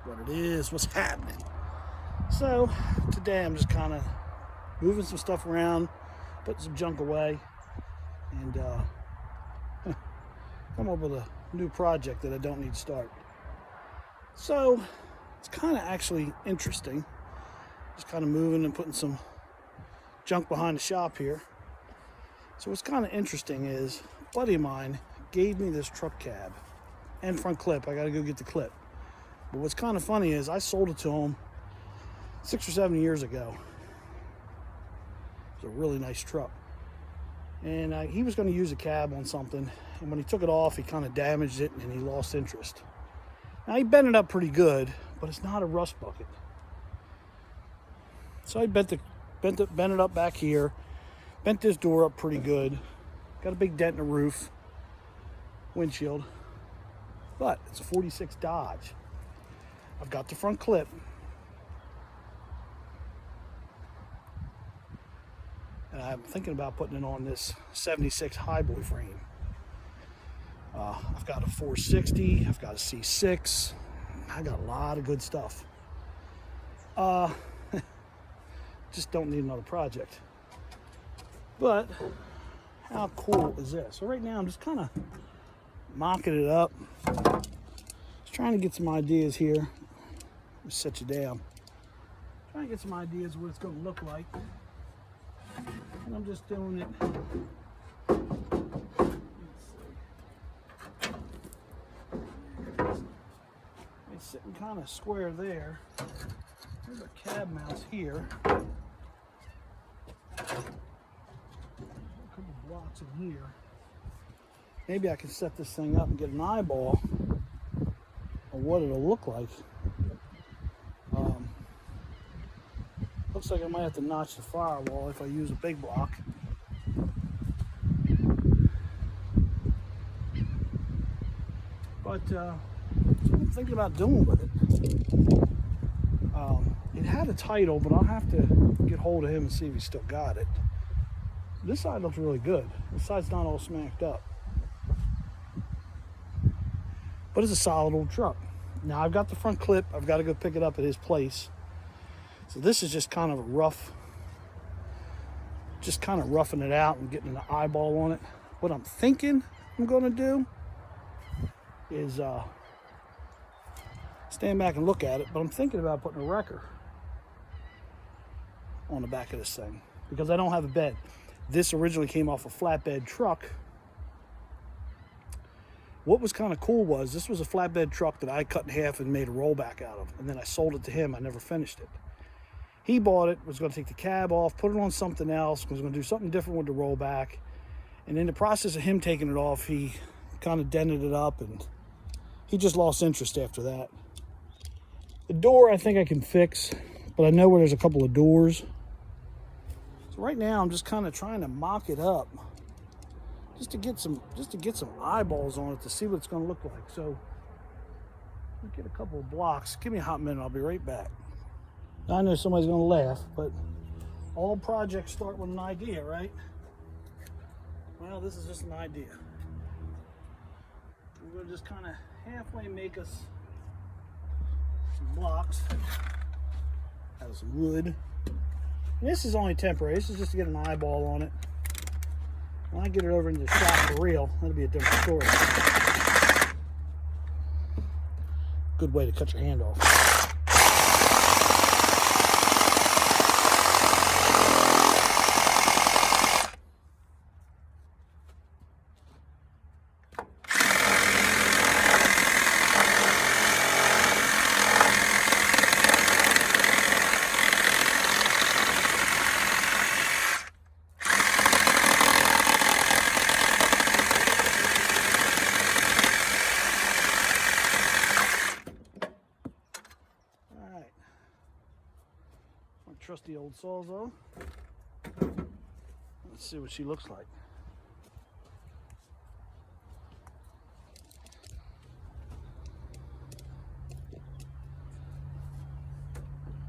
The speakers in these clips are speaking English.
what it is, what's happening. So today I'm just kind of moving some stuff around, putting some junk away, and come up with a new project that I don't need to start. So it's kind of actually interesting. Just kind of moving and putting some junk behind the shop here. So what's kind of interesting is a buddy of mine gave me this truck cab and front clip. I got to go get the clip. But what's kind of funny is I sold it to him 6 or 7 years ago. It's a really nice truck. And he was going to use a cab on something. And when he took it off, he kind of damaged it and he lost interest. Now he bent it up pretty good, but it's not a rust bucket. So I bent it up back here. Bent this door up pretty good. Got a big dent in the roof. Windshield. But it's a 46 Dodge. I've got the front clip. And I'm thinking about putting it on this 76 Highboy frame. I've got a 460. I've got a C6. I got a lot of good stuff. Just don't need another project. But how cool is this? So right now I'm just kind of mocking it up. Just trying to get some ideas here. Let me set you down. Trying to get some ideas of what it's going to look like. And I'm just doing it. Let's see. It's sitting kind of square there. There's our cab mounts here. Blocks in here. Maybe I can set this thing up and get an eyeball of what it'll look like. Looks like I might have to notch the firewall if I use a big block. But I'm thinking about doing with it. It had a title, but I'll have to get hold of him and see if he's still got it. This side looks really good. This side's not all smacked up. But it's a solid old truck. Now I've got the front clip. I've got to go pick it up at his place. So this is just kind of a rough, just kind of roughing it out and getting an eyeball on it. What I'm thinking I'm going to do is stand back and look at it. But I'm thinking about putting a wrecker on the back of this thing because I don't have a bed. This originally came off a flatbed truck. What was kind of cool was this was a flatbed truck that I cut in half and made a rollback out of. And then I sold it to him. I never finished it. He bought it, was going to take the cab off, put it on something else, was going to do something different with the rollback. And in the process of him taking it off, he kind of dented it up and he just lost interest after that. The door I think I can fix, but I know where there's a couple of doors. Right now I'm just kind of trying to mock it up just to get some eyeballs on it to see what it's going to look like. So let me get a couple of blocks. Give me a hot minute. I'll be right back. I know somebody's going to laugh, but all projects start with an idea, right? Well, this is just an idea. We're going to just kind of halfway make us some blocks out of some wood. This is only temporary. This is just to get an eyeball on it. When I get it over into the shop for real, that'll be a different story. Good way to cut your hand off. Trusty old Sawzall. Let's see what she looks like.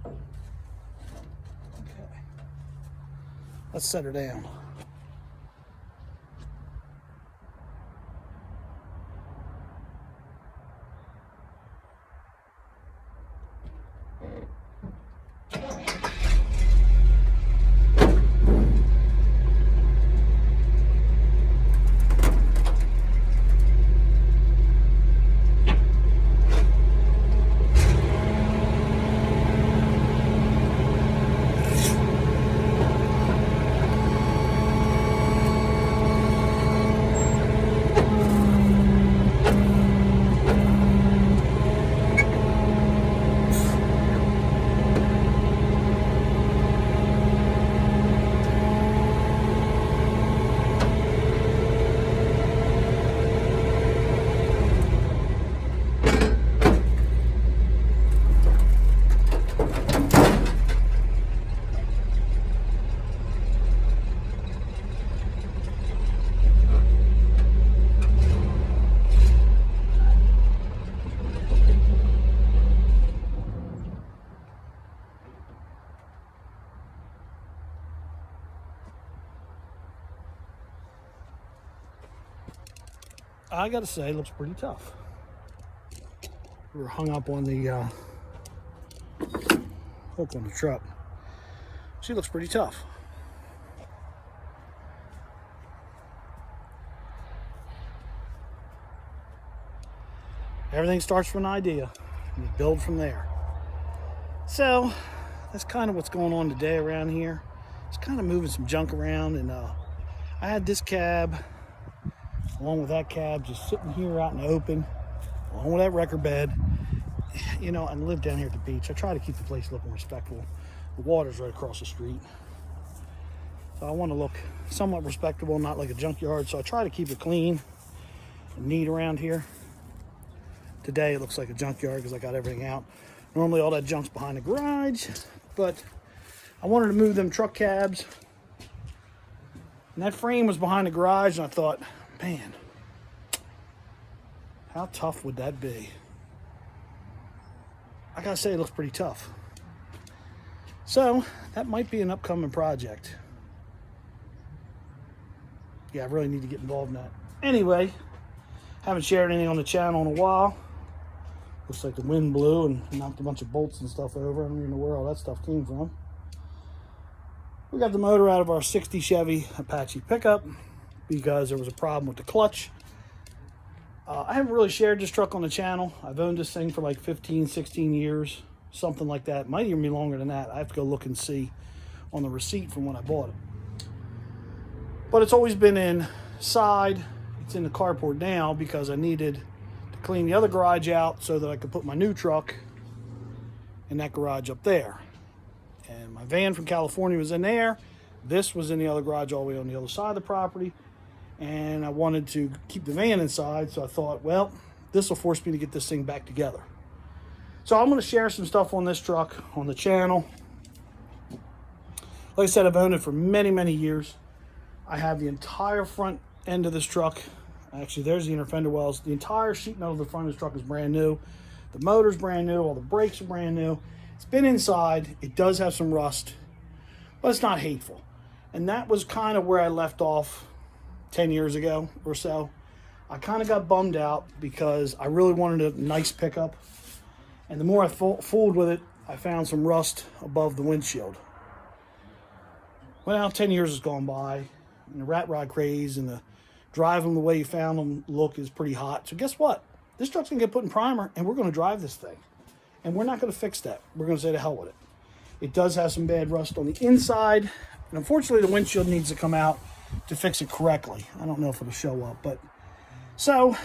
Okay. Let's set her down. I gotta say, it looks pretty tough. We were hung up on the hook on the truck. She looks pretty tough. Everything starts from an idea, and you build from there. So that's kind of what's going on today around here. Just kind of moving some junk around, and I had this cab along with that cab just sitting here out in the open, along with that wrecker bed. You know, I live down here at the beach. I try to keep the place looking respectable. The water's right across the street, so I want to look somewhat respectable, not like a junkyard. So I try to keep it clean and neat around here. Today it looks like a junkyard because I got everything out. Normally all that junk's behind the garage, but I wanted to move them truck cabs. And that frame was behind the garage, and I thought, man, how tough would that be? I gotta say, it looks pretty tough. So that might be an upcoming project. Yeah, I really need to get involved in that. Anyway, haven't shared anything on the channel in a while. Looks like the wind blew and knocked a bunch of bolts and stuff over. I don't even know where all that stuff came from. We got the motor out of our 60 Chevy Apache pickup because there was a problem with the clutch. I haven't really shared this truck on the channel. I've owned this thing for like 15, 16 years, something like that. Might even be longer than that. I have to go look and see on the receipt from when I bought it. But it's always been inside. It's in the carport now because I needed clean the other garage out so that I could put my new truck in that garage up there. And my van from California was in there. This was in the other garage all the way on the other side of the property. And I wanted to keep the van inside, so I thought, well, this will force me to get this thing back together. So I'm going to share some stuff on this truck on the channel. Like I said, I've owned it for many, many years. I have the entire front end of this truck. Actually, there's the inner fender wells. The entire sheet metal of the front of this truck is brand new. The motor's brand new. All the brakes are brand new. It's been inside. It does have some rust, but it's not hateful. And that was kind of where I left off 10 years ago or so. I kind of got bummed out because I really wanted a nice pickup. And the more I fooled with it, I found some rust above the windshield. Well, now 10 years has gone by, and the rat rod craze and the drive them the way you found them look is pretty hot. So guess what? This truck's gonna get put in primer, and we're gonna drive this thing. And we're not gonna fix that. We're gonna say to hell with it. It does have some bad rust on the inside, and unfortunately the windshield needs to come out to fix it correctly. I don't know if it'll show up, but so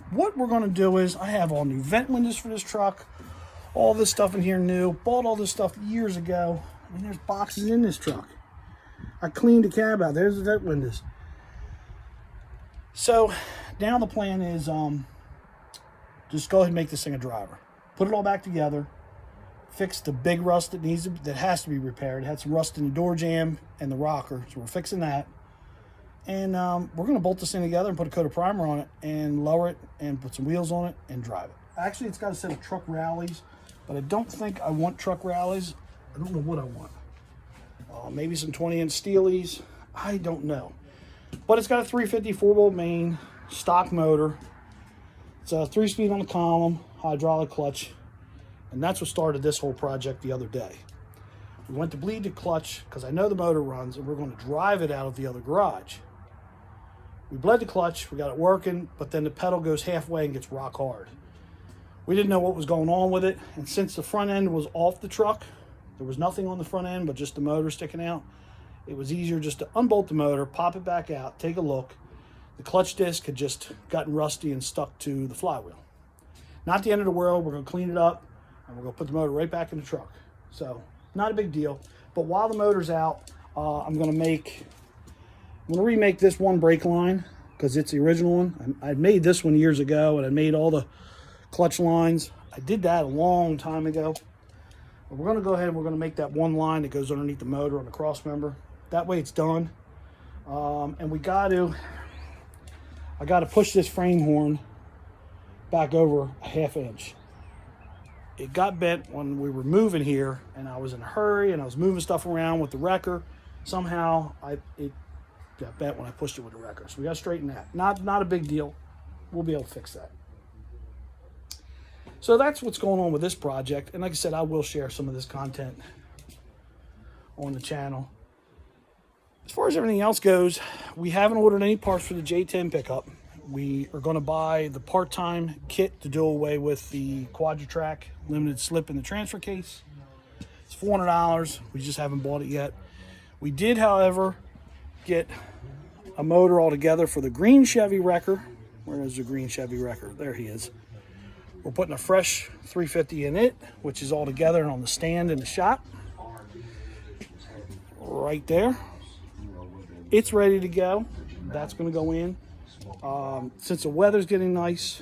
what we're gonna do is I have all new vent windows for this truck, all this stuff in here new, bought all this stuff years ago. I mean, there's boxes in this truck. I cleaned the cab out. There's the vent windows. So now the plan is just go ahead and make this thing a driver. Put it all back together. Fix the big rust that has to be repaired. It had some rust in the door jamb and the rocker, so we're fixing that. And we're going to bolt this thing together and put a coat of primer on it and lower it and put some wheels on it and drive it. Actually, it's got a set of truck rallies, but I don't think I want truck rallies. I don't know what I want. Maybe some 20-inch Steelies. I don't know. But it's got a 350 4-bolt main, stock motor. It's a 3-speed on the column, hydraulic clutch. And that's what started this whole project the other day. We went to bleed the clutch because I know the motor runs, and we're going to drive it out of the other garage. We bled the clutch, we got it working, but then the pedal goes halfway and gets rock hard. We didn't know what was going on with it, and since the front end was off the truck, there was nothing on the front end but just the motor sticking out. It was easier just to unbolt the motor, pop it back out, take a look. The clutch disc had just gotten rusty and stuck to the flywheel. Not the end of the world. We're going to clean it up, and we're going to put the motor right back in the truck. So not a big deal. But while the motor's out, I'm going to remake this one brake line because it's the original one. I made this one years ago, and I made all the clutch lines. I did that a long time ago. But we're going to go ahead and we're going to make that one line that goes underneath the motor on the cross member. That way it's done. And I got to push this frame horn back over a ½ inch. It got bent when we were moving here, and I was in a hurry, and I was moving stuff around with the wrecker. Somehow it got bent when I pushed it with the wrecker. So we got to straighten that. Not a big deal. we'll be able to fix that. So that's what's going on with this project. And like I said, I will share some of this content on the channel. As far as everything else goes, we haven't ordered any parts for the J10 pickup. We are going to buy the part-time kit to do away with the Quadra-Track limited slip in the transfer case. It's $400. We just haven't bought it yet. We did, however, get a motor altogether for the green Chevy Wrecker. Where is the green Chevy Wrecker? There he is. We're putting a fresh 350 in it, which is all together and on the stand in the shop. Right there. It's ready to go. That's going to go in. Since the weather's getting nice,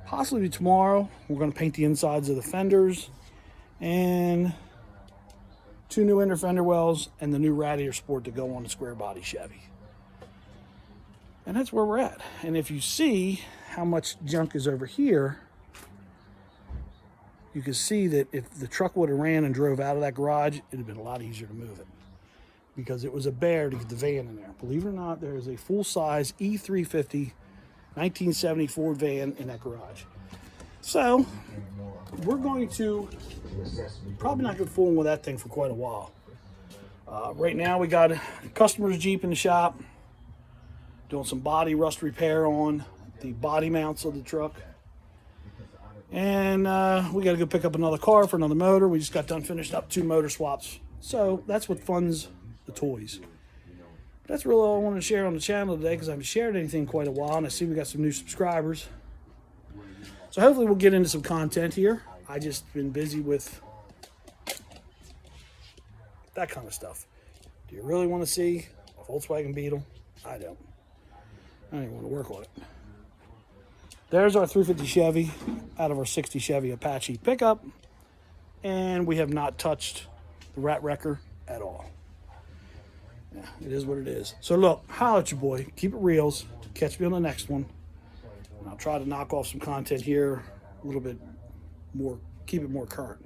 possibly tomorrow, we're going to paint the insides of the fenders and 2 new inner fender wells and the new radiator support to go on the square body Chevy. And that's where we're at. And if you see how much junk is over here, you can see that if the truck would have ran and drove out of that garage, it'd have been a lot easier to move it, because it was a bear to get the van in there. Believe it or not, there is a full-size E350 1974 van in that garage. So we're going to probably not get fooling with that thing for quite a while. Right now we got a customer's Jeep in the shop, doing some body rust repair on the body mounts of the truck. And we got to go pick up another car for another motor. We just got done finishing up 2 motor swaps. So that's what funds the toys. That's really all I wanted to share on the channel today, because I haven't shared anything in quite a while, and I see we got some new subscribers. So hopefully we'll get into some content here. I just been busy with that kind of stuff. Do you really want to see a Volkswagen Beetle? I don't. I don't even want to work on it. There's our 350 Chevy out of our 60 Chevy Apache pickup, and we have not touched the Rat Wrecker at all. Yeah, it is what it is. So look, holla at your boy. Keep it reals. Catch me on the next one. And I'll try to knock off some content here a little bit more, keep it more current.